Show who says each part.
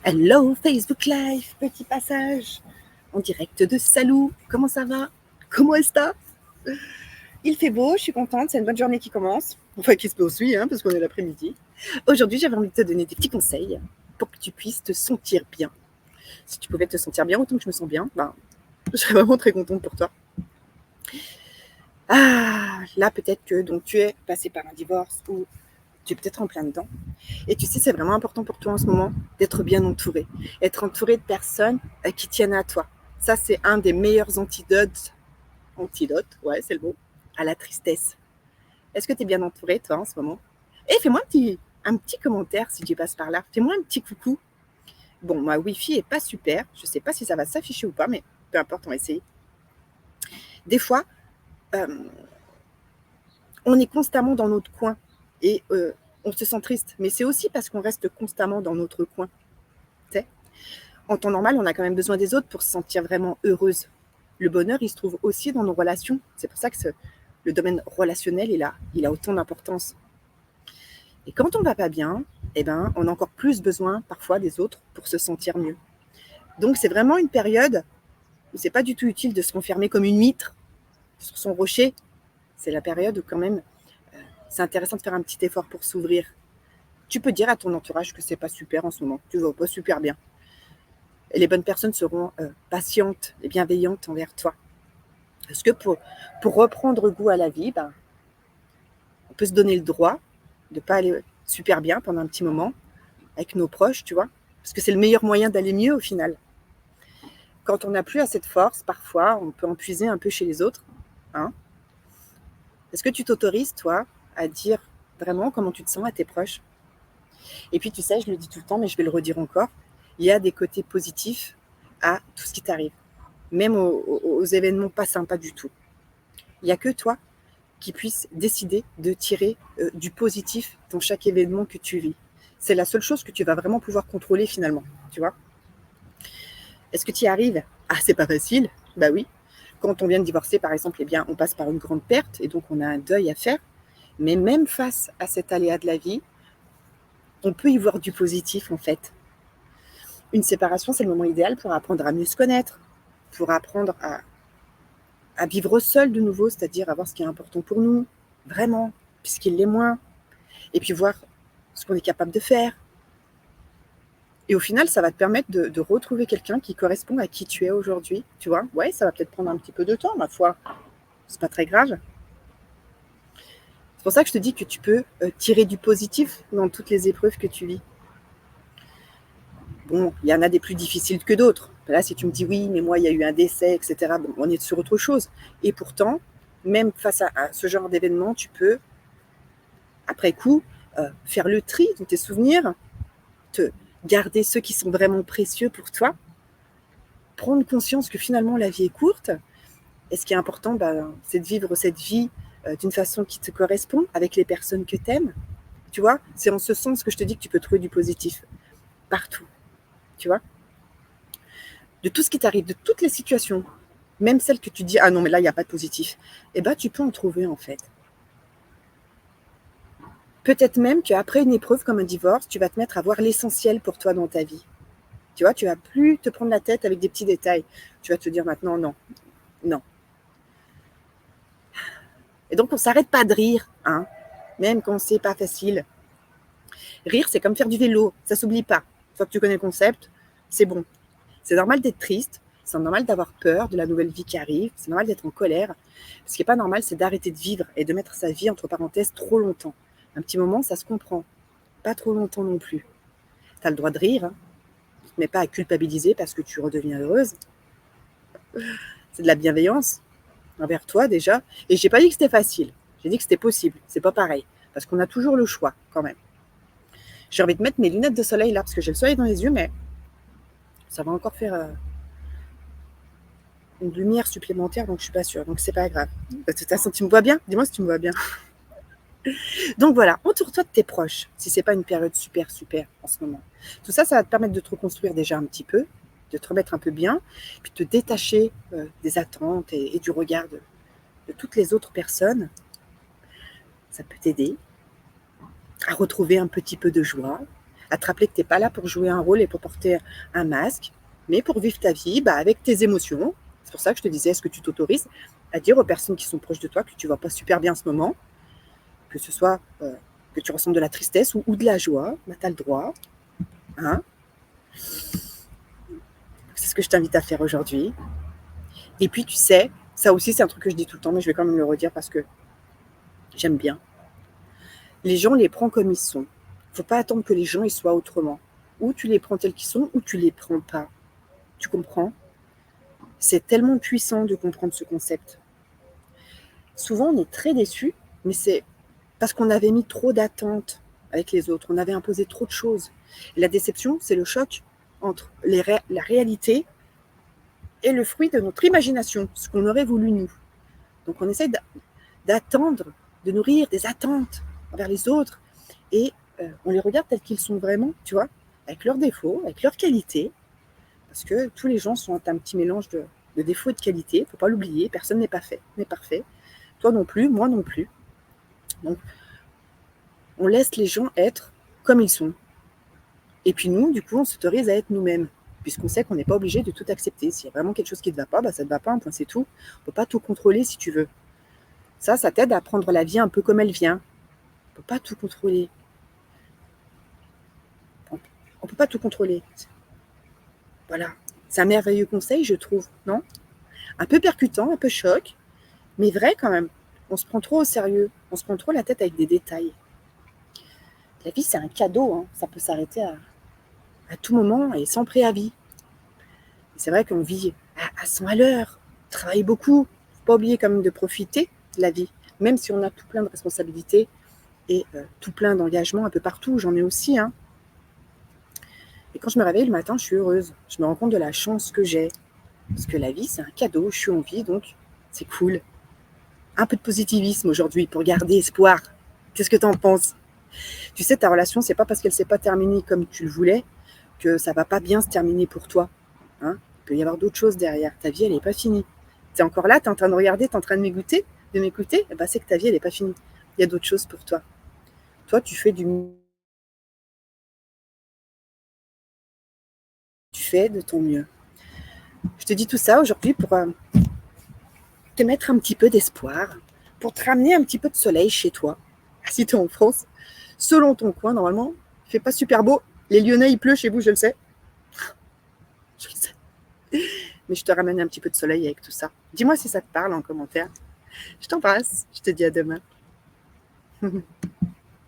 Speaker 1: Hello Facebook Live, petit passage en direct de Salou. Comment ça va? Comment est-ce que il fait beau, je suis contente, c'est une bonne journée qui commence. Enfin, qui se poursuit, parce qu'on est l'après-midi. Aujourd'hui, j'avais envie de te donner des petits conseils pour que tu puisses te sentir bien. Si tu pouvais te sentir bien autant que je me sens bien, je serais vraiment très contente pour toi. Là, peut-être que donc, tu es passé par un divorce ou tu es peut-être en plein dedans. Et tu sais, c'est vraiment important pour toi en ce moment d'être bien entouré. Être entouré de personnes qui tiennent à toi. Ça, c'est un des meilleurs antidotes, ouais, c'est le mot, à la tristesse. Est-ce que tu es bien entouré, toi, en ce moment? Et fais-moi un petit commentaire si tu passes par là. Fais-moi un petit coucou. Bon, ma Wi-Fi est pas super. Je sais pas si ça va s'afficher ou pas, mais peu importe, on va essayer. Des fois, euh, on est constamment dans notre coin et on se sent triste. Mais c'est aussi parce qu'on reste constamment dans notre coin. T'sais, en temps normal, on a quand même besoin des autres pour se sentir vraiment heureuse. Le bonheur, il se trouve aussi dans nos relations. C'est pour ça que le domaine relationnel, il a autant d'importance. Et quand on va pas bien, on a encore plus besoin parfois des autres pour se sentir mieux. Donc c'est vraiment une période où c'est pas du tout utile de se renfermer comme une mitre sur son rocher. C'est la période où quand même c'est intéressant de faire un petit effort pour s'ouvrir. Tu peux dire à ton entourage que c'est pas super en ce moment, tu vas pas super bien. Et les bonnes personnes seront patientes et bienveillantes envers toi. Parce que pour reprendre goût à la vie, on peut se donner le droit de ne pas aller super bien pendant un petit moment avec nos proches, tu vois. Parce que c'est le meilleur moyen d'aller mieux au final. Quand on n'a plus assez de force, parfois, on peut en puiser un peu chez les autres. Est-ce que tu t'autorises, toi, à dire vraiment comment tu te sens à tes proches? Et puis, tu sais, je le dis tout le temps, mais je vais le redire encore, il y a des côtés positifs à tout ce qui t'arrive, même aux événements pas sympas du tout. Il n'y a que toi qui puisse décider de tirer du positif dans chaque événement que tu vis. C'est la seule chose que tu vas vraiment pouvoir contrôler finalement, tu vois. Est-ce que tu y arrives? C'est pas facile. Bah oui. Quand on vient de divorcer, par exemple, on passe par une grande perte et donc on a un deuil à faire. Mais même face à cet aléa de la vie, on peut y voir du positif en fait. Une séparation, c'est le moment idéal pour apprendre à mieux se connaître, pour apprendre à vivre seul de nouveau, c'est-à-dire à voir ce qui est important pour nous, vraiment, puisqu'il l'est moins, et puis voir ce qu'on est capable de faire. Et au final, ça va te permettre de retrouver quelqu'un qui correspond à qui tu es aujourd'hui, tu vois. Ouais, ça va peut-être prendre un petit peu de temps, ma foi. C'est pas très grave. C'est pour ça que je te dis que tu peux tirer du positif dans toutes les épreuves que tu vis. Bon, il y en a des plus difficiles que d'autres. Là, si tu me dis oui, mais moi, il y a eu un décès, etc., bon, on est sur autre chose. Et pourtant, même face à ce genre d'événement, tu peux, après coup, faire le tri de tes souvenirs, te garder ceux qui sont vraiment précieux pour toi, prendre conscience que finalement, la vie est courte. Et ce qui est important, c'est de vivre cette vie d'une façon qui te correspond, avec les personnes que tu aimes. Tu vois, c'est en ce sens que je te dis que tu peux trouver du positif partout. Tu vois, de tout ce qui t'arrive, de toutes les situations, même celles que tu dis, ah non, mais là, il n'y a pas de positif, tu peux en trouver en fait. Peut-être même qu'après une épreuve comme un divorce, tu vas te mettre à voir l'essentiel pour toi dans ta vie. Tu vois, tu vas plus te prendre la tête avec des petits détails. Tu vas te dire maintenant, non, non. Et donc, on ne s'arrête pas de rire, même quand c'est pas facile. Rire, c'est comme faire du vélo, ça s'oublie pas. Une fois que tu connais le concept, c'est bon. C'est normal d'être triste, c'est normal d'avoir peur de la nouvelle vie qui arrive, c'est normal d'être en colère. Ce qui n'est pas normal, c'est d'arrêter de vivre et de mettre sa vie entre parenthèses trop longtemps. Un petit moment, ça se comprend. Pas trop longtemps non plus. Tu as le droit de rire, mais pas à culpabiliser parce que tu redeviens heureuse. C'est de la bienveillance envers toi déjà. Et j'ai pas dit que c'était facile, j'ai dit que c'était possible. C'est pas pareil, parce qu'on a toujours le choix quand même. J'ai envie de mettre mes lunettes de soleil là, parce que j'ai le soleil dans les yeux, mais ça va encore faire une lumière supplémentaire, donc je suis pas sûre, donc c'est pas grave. De toute façon, tu me vois bien? Dis-moi si tu me vois bien. Donc voilà, entoure-toi de tes proches, si c'est pas une période super en ce moment. Tout ça, ça va te permettre de te reconstruire déjà un petit peu, de te remettre un peu bien, puis de te détacher des attentes et du regard de toutes les autres personnes. Ça peut t'aider à retrouver un petit peu de joie, à te rappeler que tu n'es pas là pour jouer un rôle et pour porter un masque, mais pour vivre ta vie avec tes émotions. C'est pour ça que je te disais, est-ce que tu t'autorises à dire aux personnes qui sont proches de toi que tu ne vas pas super bien en ce moment, que ce soit que tu ressens de la tristesse ou de la joie, bah, tu as le droit. Hein, c'est ce que je t'invite à faire aujourd'hui. Et puis, tu sais, ça aussi, c'est un truc que je dis tout le temps, mais je vais quand même le redire parce que j'aime bien. Les gens les prends comme ils sont. Il ne faut pas attendre que les gens ils soient autrement. Ou tu les prends tels qu'ils sont, ou tu les prends pas. Tu comprends? C'est tellement puissant de comprendre ce concept. Souvent, on est très déçus, mais c'est parce qu'on avait mis trop d'attentes avec les autres. On avait imposé trop de choses. Et la déception, c'est le choc entre la réalité et le fruit de notre imagination, ce qu'on aurait voulu nous. Donc, on essaie d'attendre, de nourrir des attentes envers les autres et on les regarde tels qu'ils sont vraiment, tu vois, avec leurs défauts, avec leurs qualités, parce que tous les gens sont un petit mélange de défauts et de qualités, il ne faut pas l'oublier, personne n'est parfait, toi non plus, moi non plus. Donc, on laisse les gens être comme ils sont. Et puis nous, du coup, on s'autorise à être nous-mêmes, puisqu'on sait qu'on n'est pas obligé de tout accepter. S'il y a vraiment quelque chose qui ne te va pas, bah, ça ne te va pas, un point, c'est tout. On ne peut pas tout contrôler si tu veux. Ça t'aide à prendre la vie un peu comme elle vient. On ne peut pas tout contrôler. On ne peut pas tout contrôler. Voilà. C'est un merveilleux conseil, je trouve, non? Un peu percutant, un peu choc, mais vrai quand même. On se prend trop au sérieux. On se prend trop la tête avec des détails. La vie, c'est un cadeau. Hein. Ça peut s'arrêter à tout moment et sans préavis. Et c'est vrai qu'on vit à 100 à l'heure. On travaille beaucoup. Il ne faut pas oublier quand même de profiter de la vie. Même si on a tout plein de responsabilités et tout plein d'engagements un peu partout. J'en ai aussi, hein. Et quand je me réveille le matin, je suis heureuse. Je me rends compte de la chance que j'ai. Parce que la vie, c'est un cadeau. Je suis en vie, donc c'est cool. Un peu de positivisme aujourd'hui pour garder espoir. Qu'est-ce que tu en penses? Tu sais, ta relation, c'est pas parce qu'elle ne s'est pas terminée comme tu le voulais que ça va pas bien se terminer pour toi. Hein, il peut y avoir d'autres choses derrière. Ta vie, elle n'est pas finie. Tu es encore là, tu es en train de regarder, tu es en train de m'écouter, eh ben, c'est que ta vie, elle n'est pas finie. Il y a d'autres choses pour toi. Toi, tu fais de ton mieux. Je te dis tout ça aujourd'hui pour te mettre un petit peu d'espoir, pour te ramener un petit peu de soleil chez toi. Si tu es en France, selon ton coin, normalement, il ne fait pas super beau. Les Lyonnais, il pleut chez vous, je le sais. Je le sais. Mais je te ramène un petit peu de soleil avec tout ça. Dis-moi si ça te parle en commentaire. Je t'embrasse. Je te dis à demain.